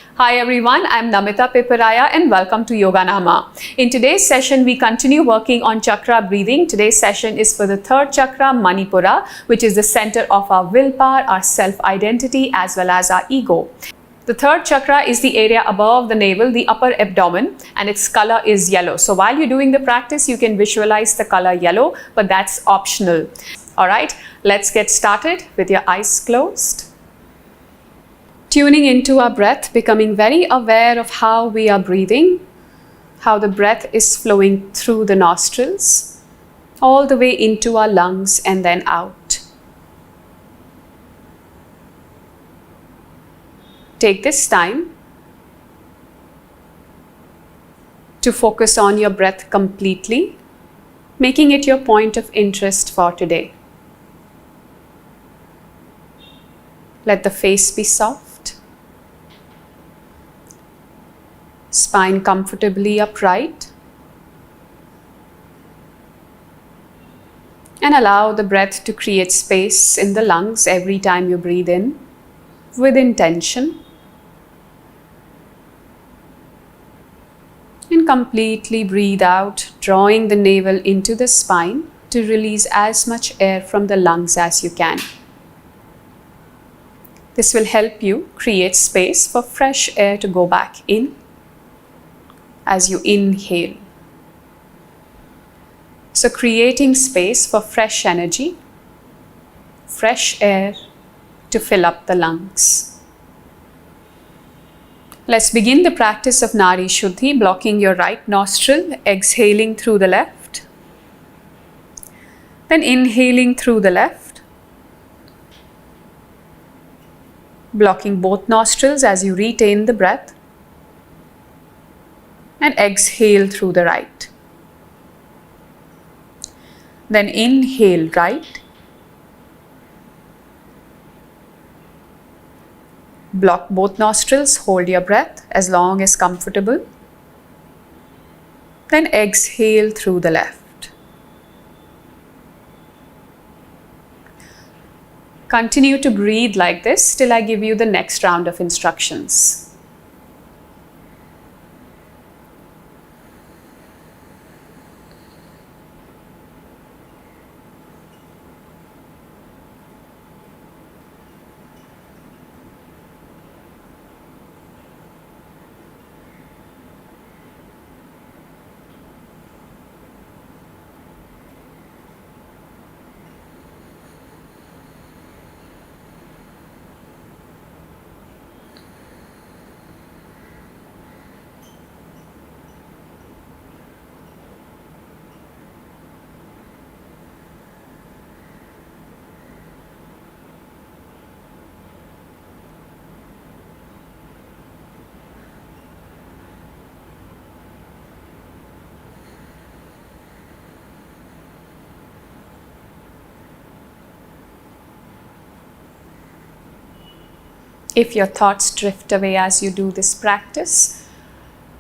Hi everyone, I'm Namita Piparaya and welcome to Yoganama. In today's session, we continue working on chakra breathing. Today's session is for the third chakra, Manipura, which is the center of our willpower, our self-identity, as well as our ego. The third chakra is the area above the navel, the upper abdomen, and its color is yellow. So while you're doing the practice, you can visualize the color yellow, but that's optional. All right, let's get started with your eyes closed. Tuning into our breath, becoming very aware of how we are breathing, how the breath is flowing through the nostrils, all the way into our lungs and then out. Take this time to focus on your breath completely, making it your point of interest for today. Let the face be soft. Spine comfortably upright, and allow the breath to create space in the lungs every time you breathe in with intention, and completely breathe out, drawing the navel into the spine to release as much air from the lungs as you can. This will help you create space for fresh air to go back in as you inhale. So creating space for fresh energy, fresh air to fill up the lungs. Let's begin the practice of Nadi Shodhana, blocking your right nostril, exhaling through the left, then inhaling through the left, blocking both nostrils as you retain the breath, and exhale through the right. Then inhale right, block both nostrils, hold your breath as long as comfortable, then exhale through the left. Continue to breathe like this till I give you the next round of instructions. If your thoughts drift away as you do this practice,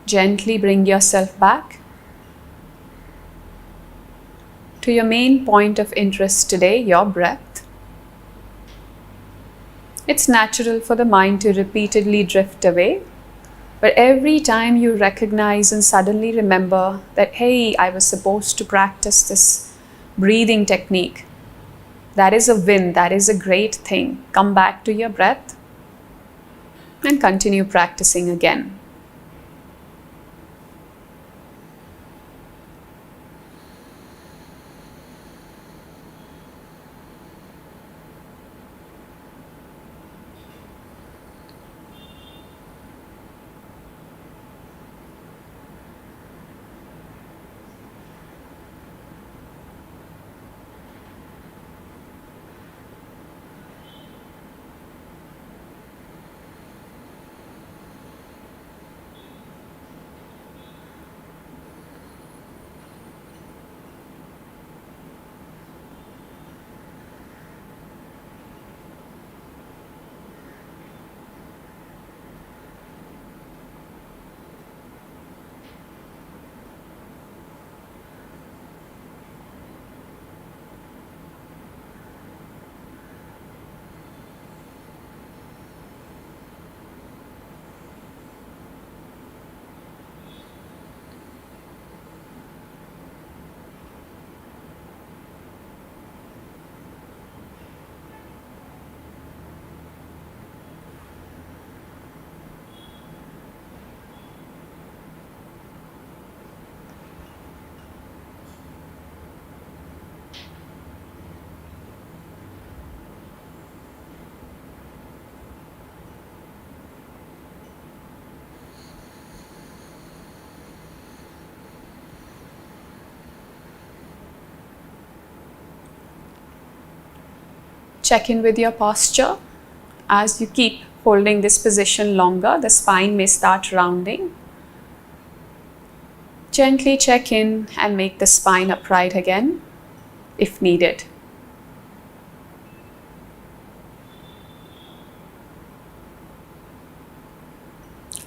gently bring yourself back to your main point of interest today, your breath. It's natural for the mind to repeatedly drift away, but every time you recognize and suddenly remember that, hey, I was supposed to practice this breathing technique, that is a win, that is a great thing. Come back to your breath and continue practicing again. Check in with your posture. As you keep holding this position longer, the spine may start rounding. Gently check in and make the spine upright again if needed.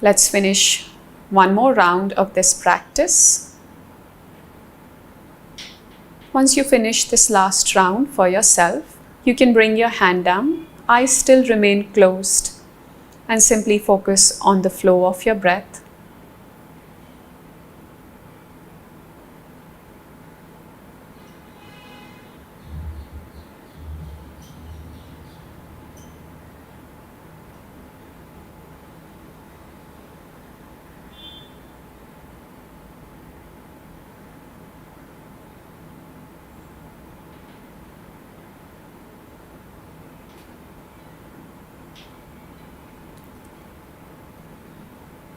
Let's finish one more round of this practice. Once you finish this last round for yourself, you can bring your hand down, eyes still remain closed, and simply focus on the flow of your breath.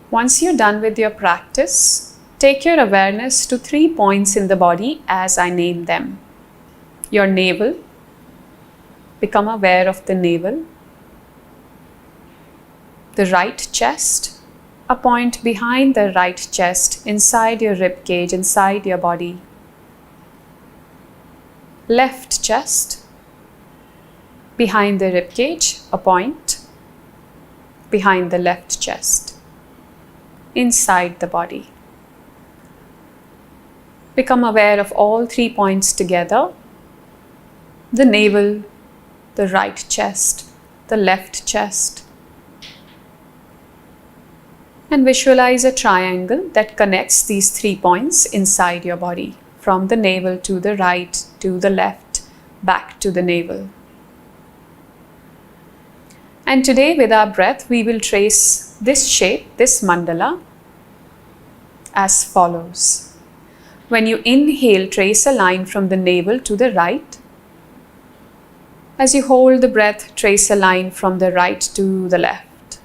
Once you're done with your practice, take your awareness to 3 points in the body as I name them. Your navel. Become aware of the navel. The right chest. A point behind the right chest, inside your rib cage, inside your body. Left chest. Behind the rib cage, a point behind the left chest, inside the body. Become aware of all 3 points together: the navel, the right chest, the left chest. And visualize a triangle that connects these 3 points inside your body, from the navel to the right, to the left, back to the navel. And today with our breath, we will trace this shape, this mandala, as follows. When you inhale, trace a line from the navel to the right. As you hold the breath, trace a line from the right to the left.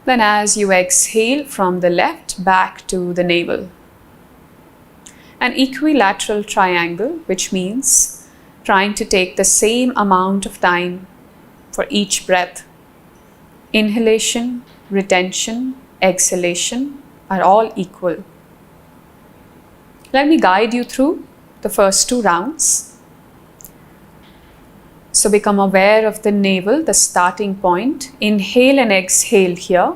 Then as you exhale, from the left back to the navel. An equilateral triangle, which means trying to take the same amount of time for each breath. Inhalation, retention, exhalation are all equal. Let me guide you through the first 2 rounds. So become aware of the navel, the starting point. Inhale and exhale here.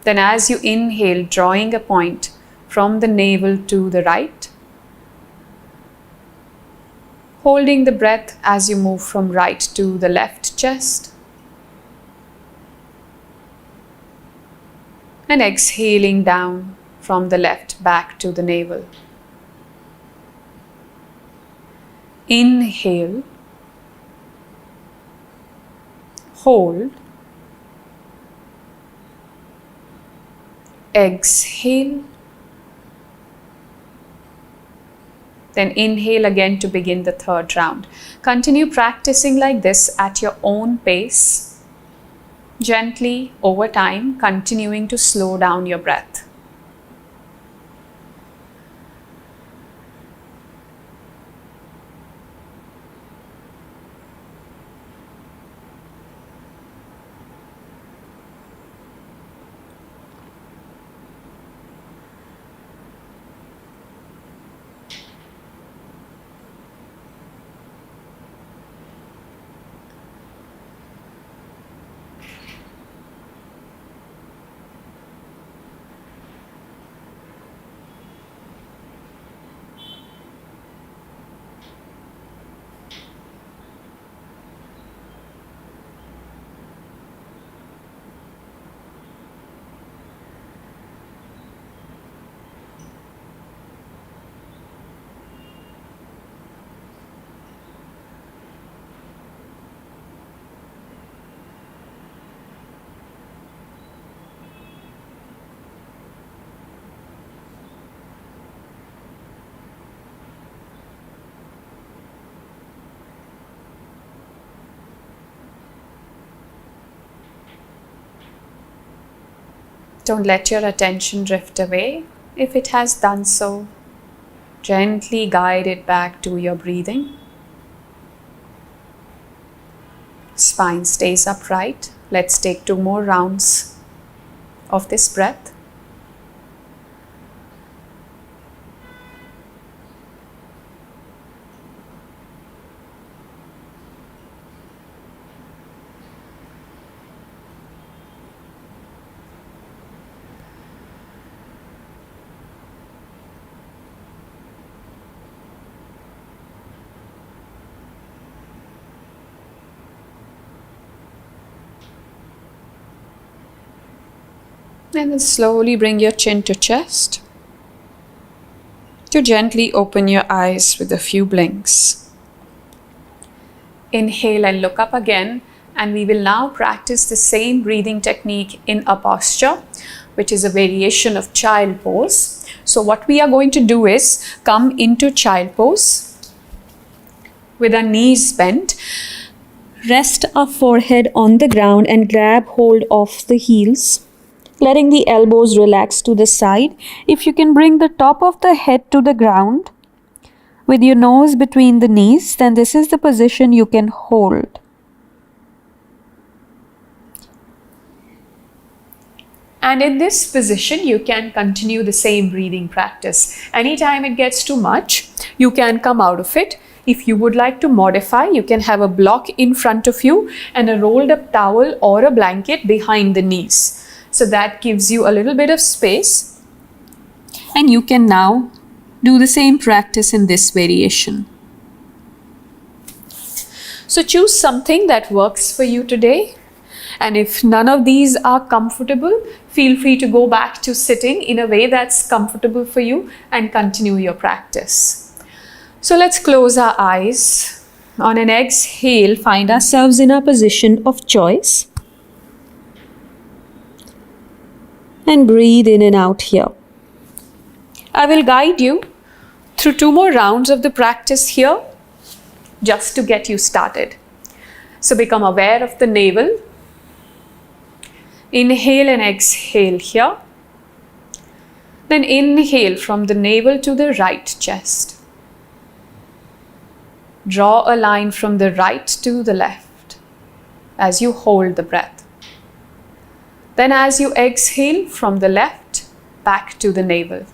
Then as you inhale, drawing a point from the navel to the right. Holding the breath as you move from right to the left chest. And exhaling down from the left back to the navel. Inhale. Hold. Exhale. Then inhale again to begin the 3rd round. Continue practicing like this at your own pace. Gently, over time, continuing to slow down your breath. Don't let your attention drift away if it has done so. Gently guide it back to your breathing. Spine stays upright. Let's take 2 more rounds of this breath. And then slowly bring your chin to chest. To gently open your eyes with a few blinks. Inhale and look up again, and we will now practice the same breathing technique in a posture, which is a variation of child pose. So what we are going to do is come into child pose with our knees bent. Rest our forehead on the ground and grab hold of the heels, letting the elbows relax to the side. If you can bring the top of the head to the ground with your nose between the knees, then this is the position you can hold. And in this position, you can continue the same breathing practice. Anytime it gets too much, you can come out of it. If you would like to modify, you can have a block in front of you and a rolled up towel or a blanket behind the knees. So that gives you a little bit of space, and you can now do the same practice in this variation. So choose something that works for you today, and if none of these are comfortable, feel free to go back to sitting in a way that's comfortable for you and continue your practice. So let's close our eyes. On an exhale, find ourselves in our position of choice. And breathe in and out here. I will guide you through 2 more rounds of the practice here, just to get you started. So become aware of the navel. Inhale and exhale here. Then inhale from the navel to the right chest. Draw a line from the right to the left as you hold the breath. Then as you exhale from the left, back to the navel.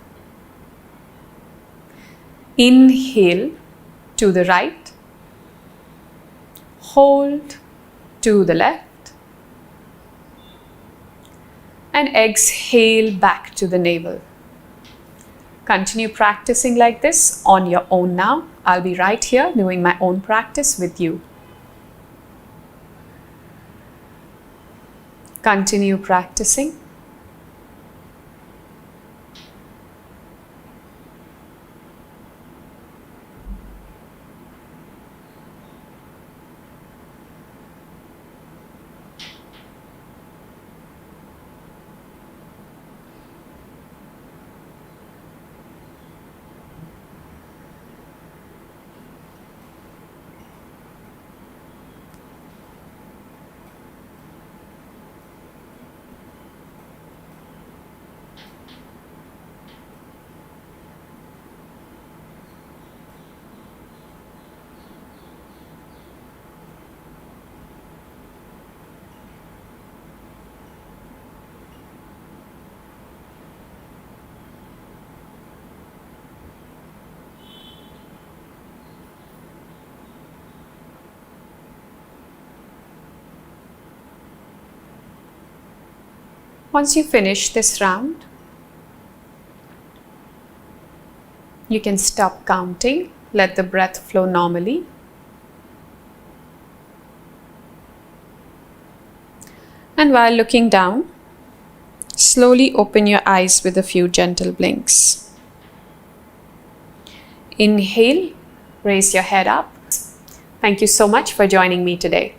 Inhale to the right. Hold to the left. And exhale back to the navel. Continue practicing like this on your own now. I'll be right here doing my own practice with you. Continue practicing. Once you finish this round, you can stop counting, let the breath flow normally. And while looking down, slowly open your eyes with a few gentle blinks. Inhale, raise your head up. Thank you so much for joining me today.